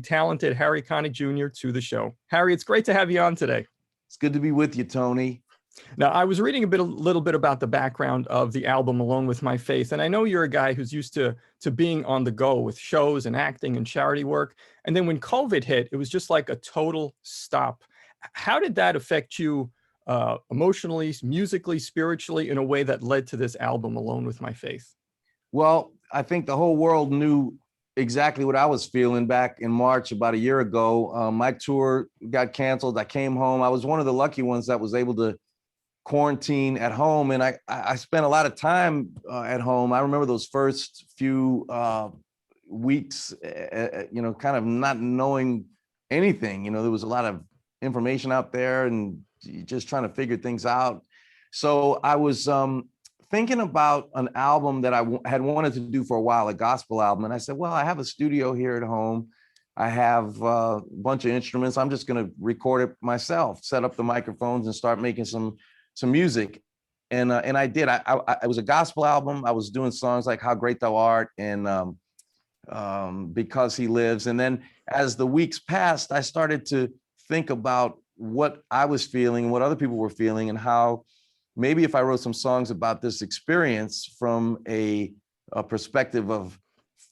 talented Harry Connick Jr. to the show. Harry, it's great to have you on today. It's good to be with you, Tony. Now, I was reading a little bit about the background of the album Alone with My Faith, and I know you're a guy who's used to being on the go with shows and acting and charity work. And then when COVID hit, it was just like a total stop. How did that affect you emotionally, musically, spiritually, in a way that led to this album Alone with My Faith? Well, I think the whole world knew exactly what I was feeling back in March, about a year ago. My tour got canceled. I came home. I was one of the lucky ones that was able to quarantine at home. And I spent a lot of time at home. I remember those first few weeks, kind of not knowing anything. There was a lot of information out there and just trying to figure things out. So I was thinking about an album that I had wanted to do for a while, a gospel album. And I said, well, I have a studio here at home. I have a bunch of instruments. I'm just going to record it myself, set up the microphones and start making some music. And I did. It was a gospel album. I was doing songs like How Great Thou Art and Because He Lives. And then as the weeks passed, I started to think about what I was feeling, what other people were feeling, and how maybe if I wrote some songs about this experience from a perspective of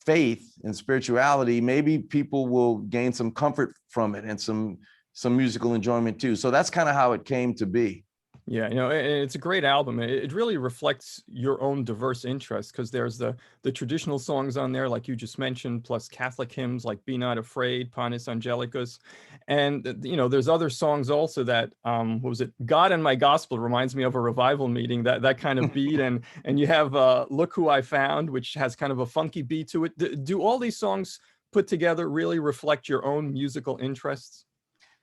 faith and spirituality, maybe people will gain some comfort from it and some musical enjoyment too. So that's kind of how it came to be. Yeah, it's a great album. It really reflects your own diverse interests, because there's the traditional songs on there, like you just mentioned, plus Catholic hymns like Be Not Afraid, Panis Angelicus. And, there's other songs also that, what was it? God and My Gospel reminds me of a revival meeting, that kind of beat. and you have Look Who I Found, which has kind of a funky beat to it. Do all these songs put together really reflect your own musical interests?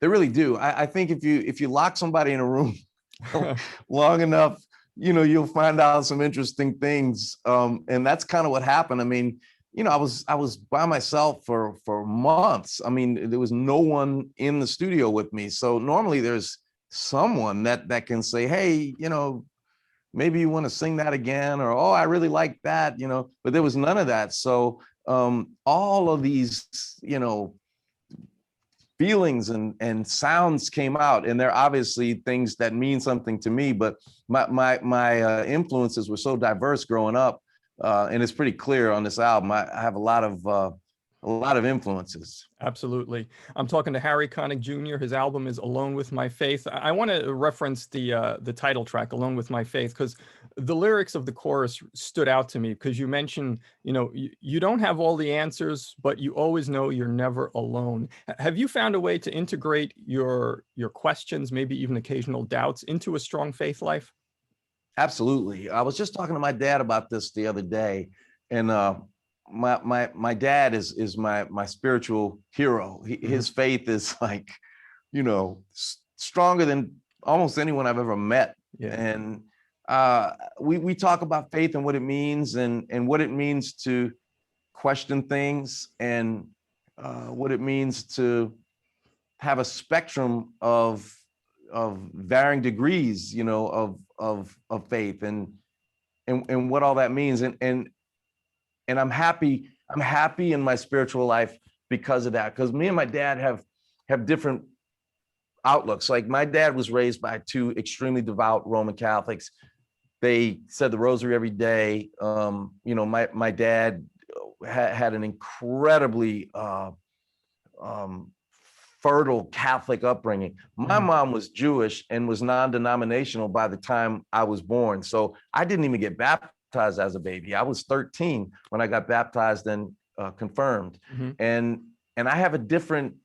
They really do. I think if you lock somebody in a room long enough, you'll find out some interesting things. And that's kind of what happened. I mean, I was by myself for months. I mean, there was no one in the studio with me. So normally there's someone that can say, hey, maybe you want to sing that again, or, oh, I really like that, but there was none of that. So all of these, feelings and sounds came out, and they're obviously things that mean something to me, but my influences were so diverse growing up, and it's pretty clear on this album. I have a lot of influences. Absolutely. I'm talking to Harry Connick Jr. His album is Alone with My Faith. I want to reference the title track, Alone with My Faith, because the lyrics of the chorus stood out to me, because you mentioned, you don't have all the answers, but you always know you're never alone. Have you found a way to integrate your questions, maybe even occasional doubts, into a strong faith life? Absolutely. I was just talking to my dad about this the other day, and my dad is my spiritual hero. His faith is like, stronger than almost anyone I've ever met. Yeah. And we talk about faith and what it means, and what it means to question things, and what it means to have a spectrum of varying degrees, of faith, and what all that means. And I'm happy in my spiritual life because of that, because me and my dad have different outlooks. Like, my dad was raised by two extremely devout Roman Catholics. They said the rosary every day. My dad had an incredibly fertile Catholic upbringing. My mom was Jewish and was non-denominational by the time I was born. So I didn't even get baptized as a baby. I was 13 when I got baptized and confirmed. And I have a different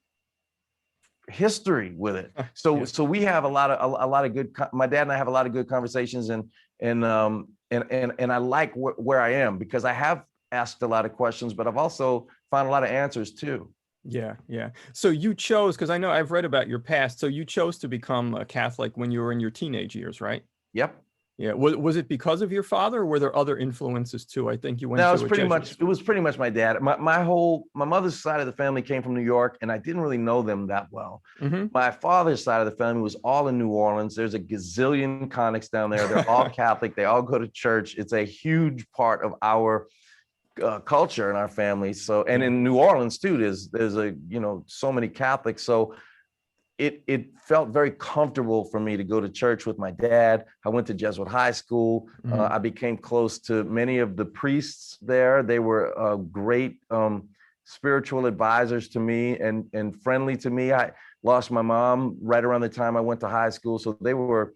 history with it. So we have a lot of good, my dad and I have a lot of good conversations, and I like where I am, because I have asked a lot of questions, but I've also found a lot of answers too. Yeah. So you chose, because I know I've read about your past, so you chose to become a Catholic when you were in your teenage years, right? Yep. Yeah. Was it because of your father, or were there other influences too? I think you went. No, to it was pretty much my dad. My mother's side of the family came from New York, and I didn't really know them that well. My father's side of the family was all in New Orleans. There's a gazillion Connicks down there. They're all Catholic. They all go to church. It's a huge part of our culture in our family. So, and in New Orleans too, there's a, so many Catholics. So it felt very comfortable for me to go to church with my dad. I went to Jesuit high school. I became close to many of the priests there. They were great spiritual advisors to me and friendly to me. I lost my mom right around the time I went to high school. So they were,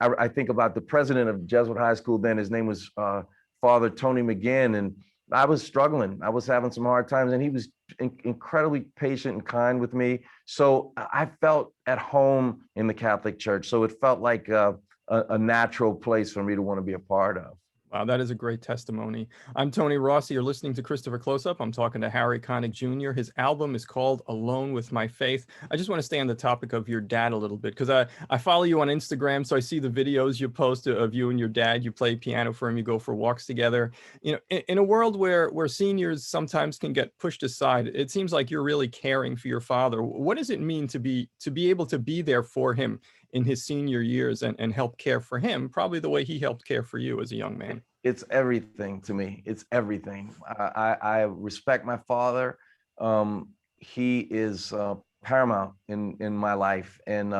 I think about the president of Jesuit high school then, his name was Father Tony McGinn, and I was struggling. I was having some hard times, and he was incredibly patient and kind with me. So I felt at home in the Catholic Church. So it felt like a natural place for me to want to be a part of. Wow, that is a great testimony. I'm Tony Rossi. You're listening to Christopher Closeup. I'm talking to Harry Connick Jr. His album is called Alone with My Faith. I just want to stay on the topic of your dad a little bit because I follow you on Instagram, so I see the videos you post of you and your dad. You play piano for him. You go for walks together. In a world where seniors sometimes can get pushed aside, it seems like you're really caring for your father. What does it mean to be able to be there for him in his senior years and help care for him, probably the way he helped care for you as a young man? It's everything to me. It's everything. I respect my father. He is paramount in my life. And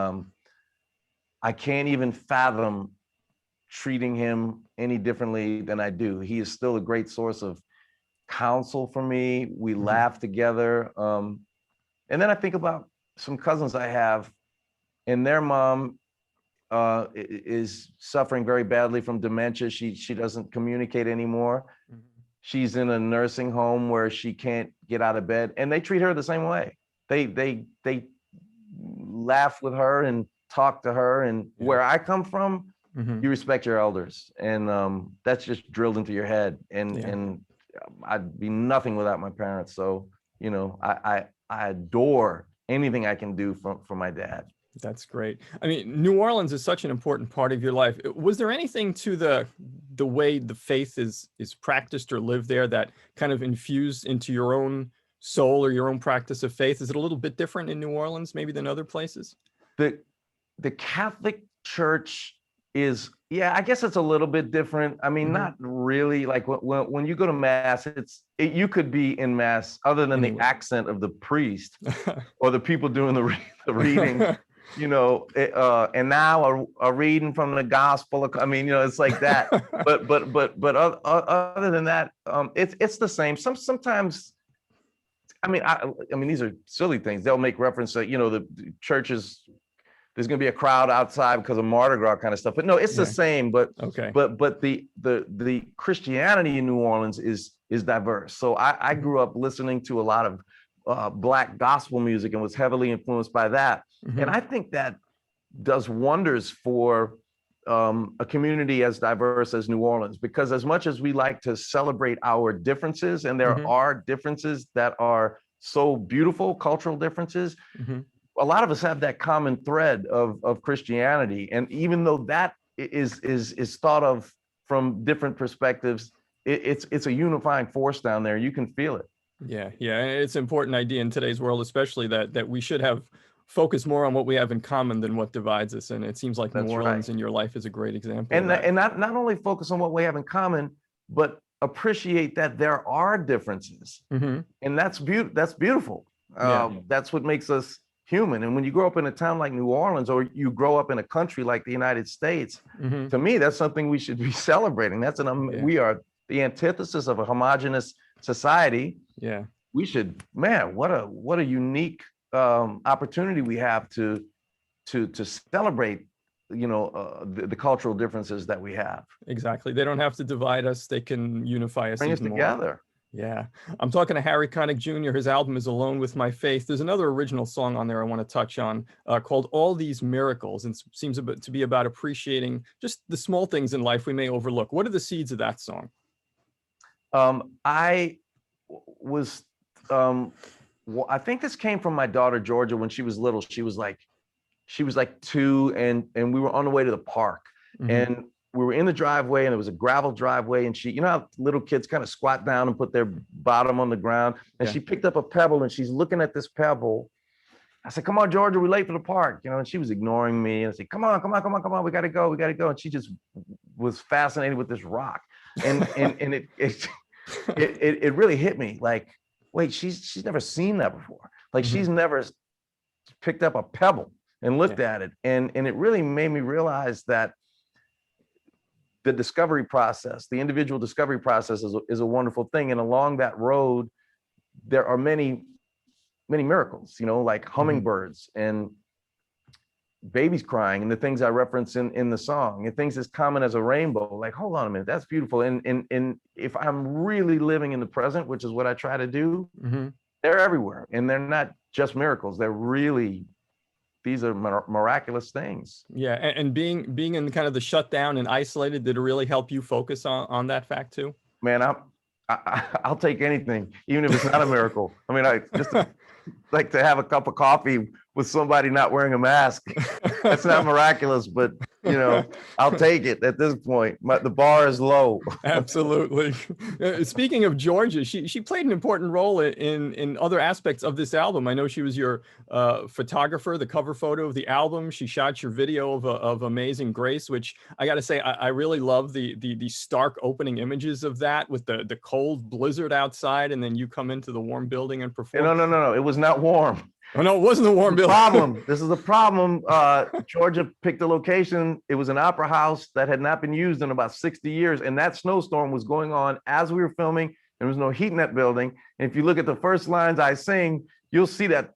I can't even fathom treating him any differently than I do. He is still a great source of counsel for me. We laugh together. And then I think about some cousins I have, and their mom is suffering very badly from dementia. She doesn't communicate anymore. She's in a nursing home where she can't get out of bed, and they treat her the same way. They laugh with her and talk to her. And where I come from, you respect your elders, and that's just drilled into your head. And I'd be nothing without my parents. So I adore anything I can do for my dad. That's great. I mean, New Orleans is such an important part of your life. Was there anything to the way the faith is practiced or lived there that kind of infused into your own soul or your own practice of faith? Is it a little bit different in New Orleans maybe than other places? The Catholic Church is, I guess it's a little bit different. I mean, not really. Like when you go to mass, you could be in mass other than the accent of the priest or the people doing the reading. And now a reading from the gospel. I mean, it's like that. but other than that, it's the same. Sometimes, I mean, these are silly things. They'll make reference to, the churches. There's going to be a crowd outside because of Mardi Gras kind of stuff. But no, it's the same. But the Christianity in New Orleans is diverse. So I grew up listening to a lot of Black gospel music and was heavily influenced by that. And I think that does wonders for a community as diverse as New Orleans, because as much as we like to celebrate our differences, and there are differences that are so beautiful, cultural differences, a lot of us have that common thread of Christianity. And even though that is thought of from different perspectives, it's a unifying force down there. You can feel it. Yeah. It's an important idea in today's world, especially that we should have focus more on what we have in common than what divides us. And it seems like New Orleans in your life is a great example. And not only focus on what we have in common, but appreciate that there are differences. And that's beautiful. That's what makes us human. And when you grow up in a town like New Orleans, or you grow up in a country like the United States, to me, that's something we should be celebrating. We are the antithesis of a homogenous society. We should, what a unique opportunity we have to celebrate, the cultural differences that we have. Exactly. They don't have to divide us. They can unify us. Bring us together. Yeah. I'm talking to Harry Connick Jr. His album is Alone with My Faith. There's another original song on there I want to touch on called All These Miracles, and seems to be about appreciating just the small things in life we may overlook. What are the seeds of that song? I think this came from my daughter, Georgia, when she was little. She was like 2, and we were on the way to the park, and we were in the driveway, and it was a gravel driveway, and she, how little kids kind of squat down and put their bottom on the ground, and she picked up a pebble, and she's looking at this pebble. I said, "Come on, Georgia, we're late for the park," and she was ignoring me. And I said, "Come on, we gotta go." And she just was fascinated with this rock, and it really hit me like, wait, she's never seen that before. Like Mhm. she's never picked up a pebble and Yeah. looked at it. And it really made me realize that the discovery process, the individual discovery process is a wonderful thing. And along that road, there are many miracles, you know, like Mhm. hummingbirds and babies crying and the things I reference in the song and things as common as a rainbow. Like, hold on a minute, that's beautiful. And if I'm really living in the present, which is what I try to do, Mhm. they're everywhere. And they're not just miracles. They're really, these are miraculous things. Yeah, and being in kind of the shutdown and isolated, did it really help you focus on that fact too? Man, I'll take anything, even if it's not a miracle. I mean, I just like to have a cup of coffee with somebody not wearing a mask. That's not miraculous, but you know, I'll take it at this point. The bar is low. Absolutely. Speaking of Georgia, she played an important role in other aspects of this album. I know she was your photographer, the cover photo of the album. She shot your video of Amazing Grace, which I got to say I really love the stark opening images of that with the cold blizzard outside, and then you come into the warm building and perform. No. It was not warm. Oh no, it wasn't a warm The building. problem. This is the problem. Georgia picked a location. It was an opera house that had not been used in about 60 years. And that snowstorm was going on as we were filming. There was no heat in that building. And if you look at the first lines I sing, you'll see that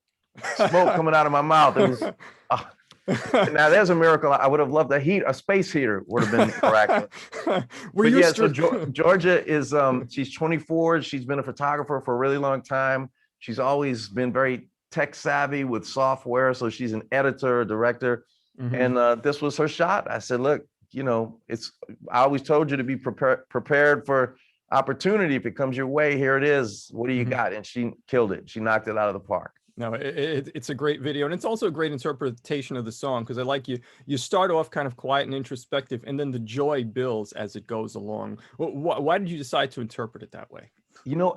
smoke coming out of my mouth. It was now there's a miracle. I would have loved a space heater would have been miraculous. Were But you yeah, so Georgia is she's 24. She's been a photographer for a really long time. She's always been very tech savvy with software. So she's an editor, a director. Mhm. And this was her shot. I said, look, you know, I always told you to be prepared for opportunity. If it comes your way, here it is. What do you Mhm. got? And she killed it. She knocked it out of the park. No, it's a great video, and it's also a great interpretation of the song because I like you start off kind of quiet and introspective, and then the joy builds as it goes along. Why did you decide to interpret it that way? You know,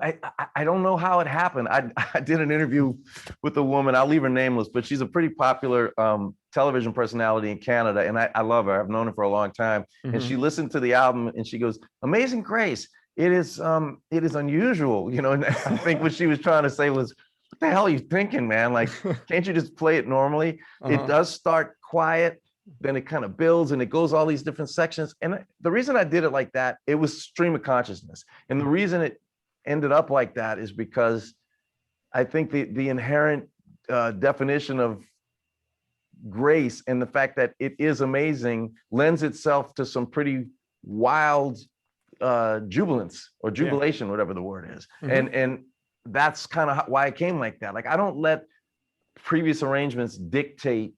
I don't know how it happened. I did an interview with a woman. I'll leave her nameless, but she's a pretty popular television personality in Canada, and I love her. I've known her for a long time. And Mhm. she listened to the album, and she goes, "Amazing Grace. It is unusual." You know, and I think what she was trying to say was, "What the hell are you thinking, man? Like, can't you just play it normally?" It Uh-huh. does start quiet, then it kind of builds, and it goes all these different sections. And the reason I did it like that, it was stream of consciousness, and the reason it ended up like that is because I think the inherent definition of grace and the fact that it is amazing lends itself to some pretty wild jubilance or Yeah. jubilation, whatever the word is. Mhm. And that's kind of why it came like that. Like I don't let previous arrangements dictate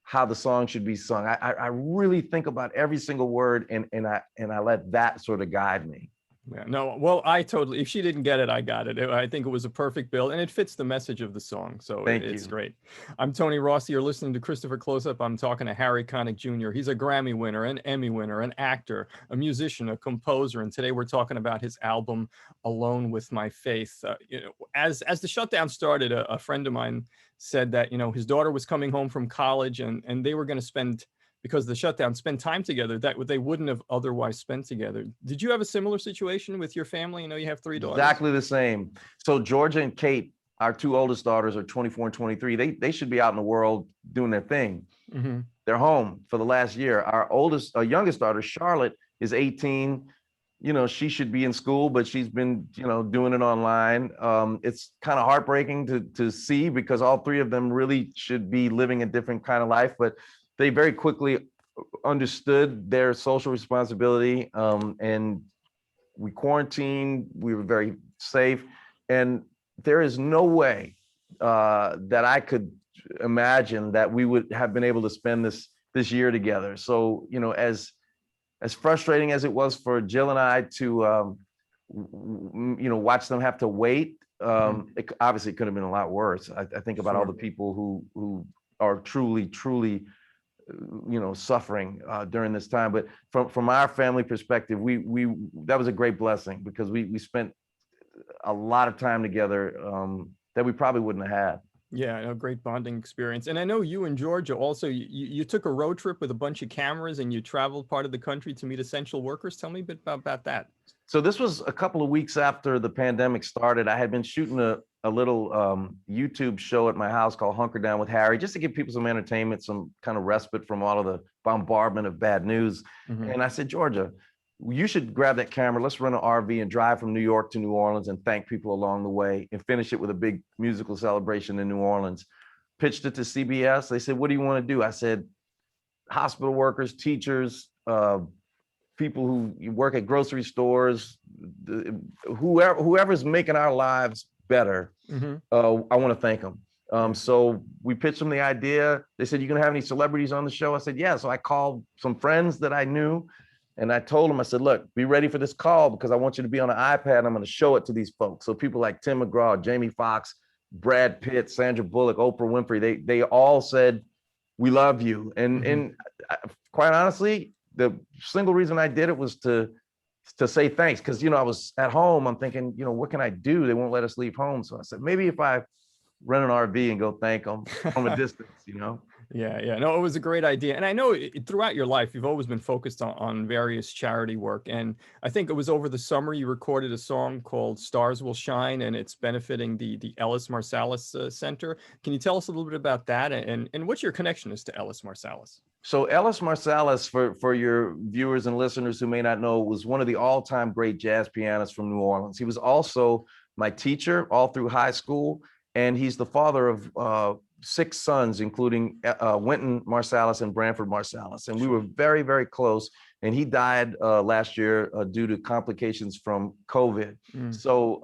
how the song should be sung. I really think about every single word and I let that sort of guide me. Yeah, no, well, I totally, if she didn't get it, I got it. I think it was a perfect build and it fits the message of the song. So Thank it's you. great. I'm Tony Rossi. You're listening to Christopher Closeup. I'm talking to Harry Connick Jr. He's a Grammy winner, an Emmy winner, an actor, a musician, a composer. And today we're talking about his album, Alone with My Faith. As the shutdown started, a friend of mine said that, his daughter was coming home from college and they were going to spend, because of the shutdown, spend time together that they wouldn't have otherwise spent together. Did you have a similar situation with your family? You have 3 daughters. Exactly the same. So Georgia and Kate, our two oldest daughters, are 24 and 23. They should be out in the world doing their thing. Mm-hmm. They're home for the last year. Our youngest daughter, Charlotte, is 18. She should be in school, but she's been, doing it online. It's kind of heartbreaking to see because all three of them really should be living a different kind of life, but they very quickly understood their social responsibility. And we quarantined. We were very safe, and there is no way that I could imagine that we would have been able to spend this year together. So, as frustrating as it was for Jill and I to, watch them have to wait. It obviously could have been a lot worse. I think about all Sure. the people who are truly, suffering during this time. But from our family perspective, we that was a great blessing because we spent a lot of time together that we probably wouldn't have had. Yeah, a great bonding experience. And I know you in Georgia also, you took a road trip with a bunch of cameras and you traveled part of the country to meet essential workers. Tell me a bit about that. So this was a couple of weeks after the pandemic started. I had been shooting a little YouTube show at my house called Hunker Down with Harry, just to give people some entertainment, some kind of respite from all of the bombardment of bad news. And I said, Georgia, you should grab that camera. Let's rent an RV and drive from New York to New Orleans and thank people along the way and finish it with a big musical celebration in New Orleans. Pitched it to CBS. They said, what do you want to do? I said, hospital workers, teachers, people who work at grocery stores, whoever's making our lives better, I want to thank them. So we pitched them the idea. They said, you gonna have any celebrities on the show? I said, yeah. So I called some friends that I knew and I told them, I said, look, be ready for this call because I want you to be on an iPad. I'm going to show it to these folks. So people like Tim McGraw, Jamie Foxx, Brad Pitt, Sandra Bullock, Oprah Winfrey, they all said, we love you. And quite honestly, the single reason I did it was to say thanks. Cause I was at home, I'm thinking, what can I do? They won't let us leave home. So I said, maybe if I rent an RV and go thank them from a distance, Yeah. No, it was a great idea. And I know throughout your life, you've always been focused on various charity work. And I think it was over the summer, you recorded a song called Stars Will Shine, and it's benefiting the Ellis Marsalis Center. Can you tell us a little bit about that and what's your connection is to Ellis Marsalis? So Ellis Marsalis, for your viewers and listeners who may not know, was one of the all-time great jazz pianists from New Orleans. He was also my teacher all through high school. And he's the father of 6 sons, including Wynton Marsalis and Branford Marsalis. And we were very, very close. And he died last year due to complications from COVID. So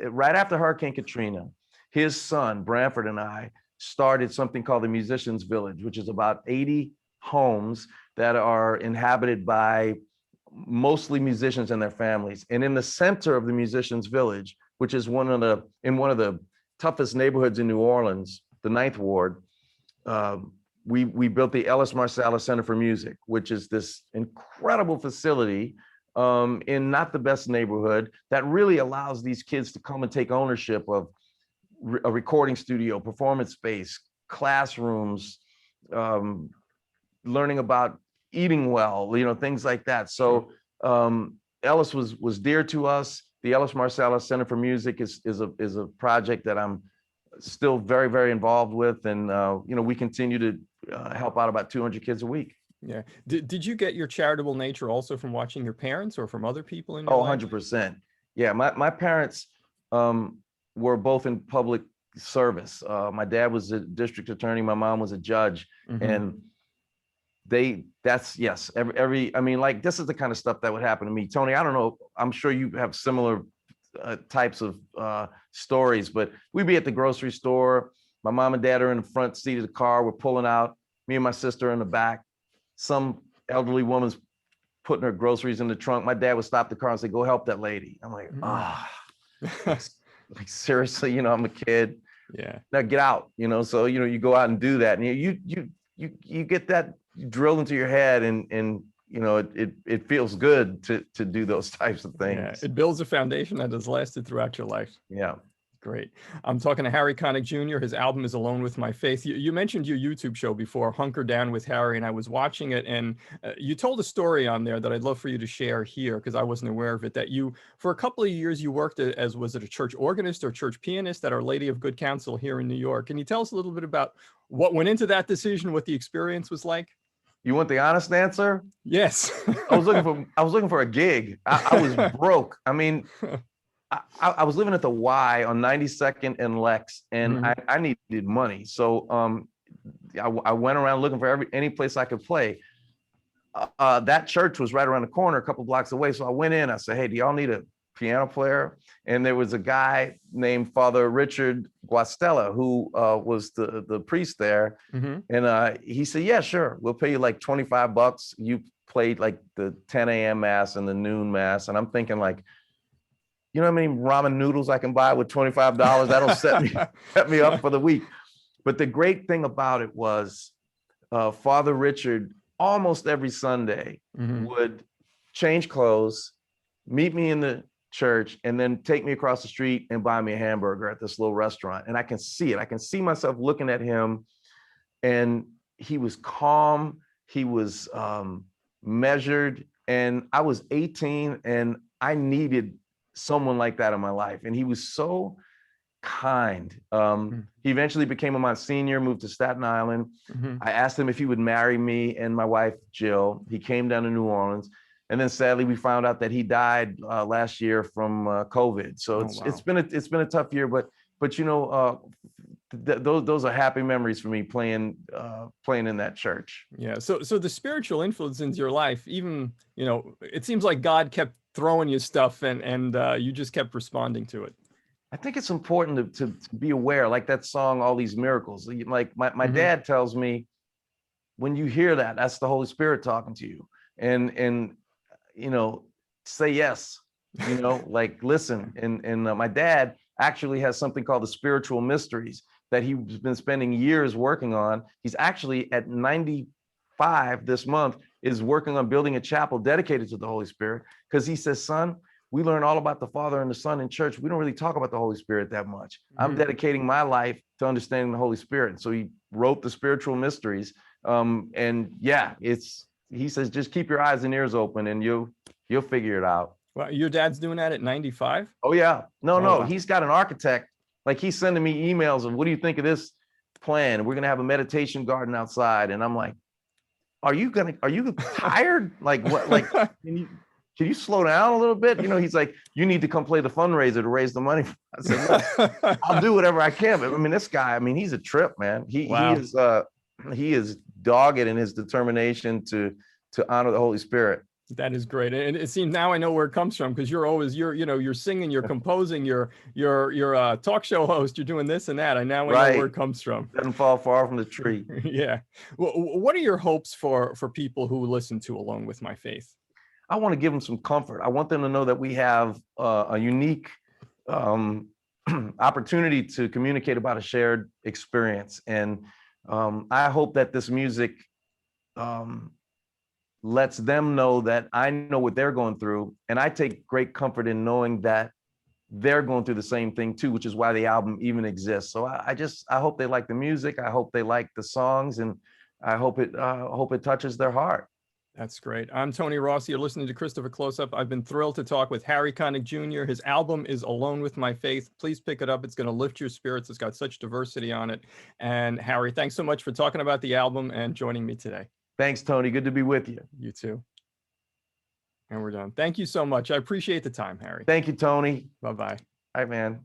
right after Hurricane Katrina, his son, Branford, and I started something called the Musicians Village, which is about 80 homes that are inhabited by mostly musicians and their families. And in the center of the Musicians Village, which is one of the toughest neighborhoods in New Orleans, the 9th Ward, we built the Ellis Marsalis Center for Music, which is this incredible facility in not the best neighborhood that really allows these kids to come and take ownership of a recording studio, performance space, classrooms, learning about eating well, things like that. So Ellis was dear to us. The Ellis Marsalis Center for Music is a project that I'm still very, very involved with. And, we continue to help out about 200 kids a week. Yeah. Did you get your charitable nature also from watching your parents or from other people in your life? 100%. Yeah, my parents were both in public service. My dad was a district attorney. My mom was a judge. And yes, I mean, like, this is the kind of stuff that would happen to me. Tony, I don't know, I'm sure you have similar types of stories, but we'd be at the grocery store. My mom and dad are in the front seat of the car. We're pulling out. Me and my sister are in the back. Some elderly woman's putting her groceries in the trunk. My dad would stop the car and say, go help that lady. I'm like, like seriously, I'm a kid. Yeah. Now get out, so, you go out and do that. And you get that drilled into your head and it feels good to do those types of things. Yeah, it builds a foundation that has lasted throughout your life. Yeah. Great. I'm talking to Harry Connick Jr. His album is Alone with My Faith. You mentioned your YouTube show before, Hunker Down with Harry, and I was watching it, and you told a story on there that I'd love for you to share here because I wasn't aware of it, that you, for a couple of years, you worked as, was it a church organist or church pianist at Our Lady of Good Counsel here in New York. Can you tell us a little bit about what went into that decision, what the experience was like? You want the honest answer? Yes. I was looking for a gig. I was broke. I mean, I was living at the Y on 92nd and Lex, and I needed money. So I went around looking for any place I could play. That church was right around the corner, a couple blocks away. So I went in. I said, "Hey, do y'all need a piano player?" And there was a guy named Father Richard Guastella who was the priest there, and he said, "Yeah, sure, we'll pay you like $25. You played like the 10 a.m. mass and the noon mass." And I'm thinking, like, you know how many ramen noodles I can buy with $25? That'll set me up for the week. But the great thing about it was Father Richard almost every Sunday would change clothes, meet me in the church, and then take me across the street and buy me a hamburger at this little restaurant. And I can see it. I can see myself looking at him, and he was calm. He was measured. And I was 18 and I needed someone like that in my life. And he was so kind. He eventually became a Monsignor, moved to Staten Island. Mm-hmm. I asked him if he would marry me and my wife, Jill. He came down to New Orleans. And then sadly, we found out that he died last year from COVID. So Oh, wow. it's been a tough year, but those are happy memories for me playing in that church. Yeah. So the spiritual influence into your life, even, it seems like God kept throwing you stuff and you just kept responding to it. I think it's important to be aware, like that song, All These Miracles. Like my Mhm. dad tells me, when you hear that, that's the Holy Spirit talking to you. And say yes, like listen. And my dad actually has something called the spiritual mysteries that he's been spending years working on. He's actually at 95 this month, is working on building a chapel dedicated to the Holy Spirit, because he says, son, we learn all about the Father and the Son in church. We don't really talk about the Holy Spirit that much. I'm dedicating my life to understanding the Holy Spirit. So he wrote the spiritual mysteries. And yeah, he says, just keep your eyes and ears open and you'll figure it out. Well, your dad's doing that at 95? Oh yeah. No, wow. He's got an architect. Like, he's sending me emails of, what do you think of this plan? We're going to have a meditation garden outside. And I'm like, are you tired? Like, what, like, can you slow down a little bit? He's like, you need to come play the fundraiser to raise the money. I said, look, I'll do whatever I can. But I mean, this guy, he's a trip, man. He is dogged in his determination to honor the Holy Spirit. That is great. And it seems now I know where it comes from, because you're singing, you're composing, you're a talk show host, you're doing this and that. I know where it comes from. Doesn't fall far from the tree. Yeah. Well, what are your hopes for people who listen to Alone with My Faith? I want to give them some comfort. I want them to know that we have a unique opportunity to communicate about a shared experience. And I hope that this music lets them know that I know what they're going through. And I take great comfort in knowing that they're going through the same thing too, which is why the album even exists. So I hope they like the music. I hope they like the songs, and I hope it touches their heart. That's great. I'm Tony Rossi. You're listening to Christopher Closeup. I've been thrilled to talk with Harry Connick Jr. His album is Alone with My Faith. Please pick it up. It's going to lift your spirits. It's got such diversity on it. And Harry, thanks so much for talking about the album and joining me today. Thanks, Tony. Good to be with you. You too. And we're done. Thank you so much. I appreciate the time, Harry. Thank you, Tony. Bye-bye. All right, man.